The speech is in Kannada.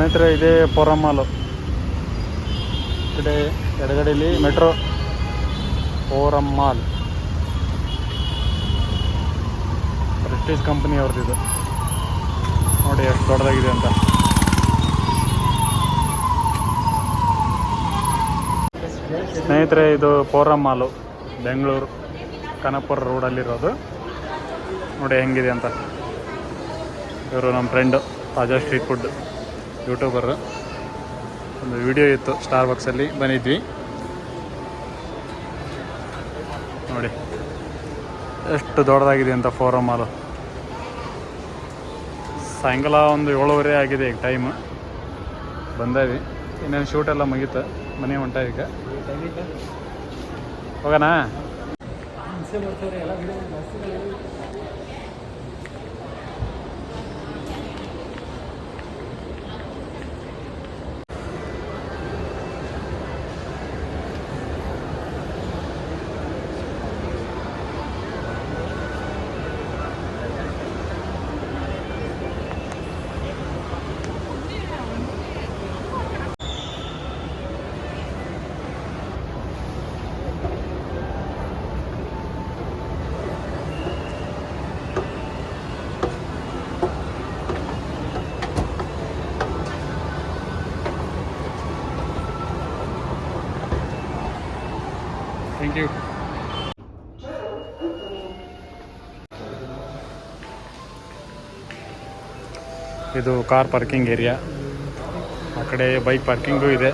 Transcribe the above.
ಸ್ನೇಹಿತರೆ ಇದೇ ಫೋರಮ್ ಮಾಲು. ಈ ಕಡೆ ಎಡಗಡೆಯಲ್ಲಿ metro Forum Mall, Prestige company ಅವ್ರದ್ದು. ನೋಡಿ ಎಷ್ಟು ದೊಡ್ಡದಾಗಿದೆ ಅಂತ. ಸ್ನೇಹಿತರೆ ಇದು ಫೋರಮ್ ಮಾಲು, ಬೆಂಗಳೂರು ಕನಕಪುರ ರೋಡಲ್ಲಿರೋದು. ನೋಡಿ ಹೆಂಗಿದೆ ಅಂತ. ಇವರು ನಮ್ಮ friend Raja street food YouTuber. ಒಂದು ವಿಡಿಯೋ ಇತ್ತು ಸ್ಟಾರ್ ಬಾಕ್ಸಲ್ಲಿ, ಬಂದಿದ್ವಿ. ನೋಡಿ ಎಷ್ಟು ದೊಡ್ಡದಾಗಿದೆ ಅಂತ ಫೋರಮ್ ಮಾಲು. ಸಾಯಂಕಾಲ ಒಂದು 7:30 ಆಗಿದೆ ಈಗ ಟೈಮ್. ಬಂದೇವಿ, ಇನ್ನೇನು ಶೂಟೆಲ್ಲ ಮುಗೀತು, ಮನೆ ಹೊಂಟ ಈಗ. ಹೋಗೋಣ. Thank you. ಇದು ಕಾರ್ ಪಾರ್ಕಿಂಗ್ ಏರಿಯಾ. ಆ ಕಡೆ ಬೈಕ್ ಪಾರ್ಕಿಂಗು ಇದೆ.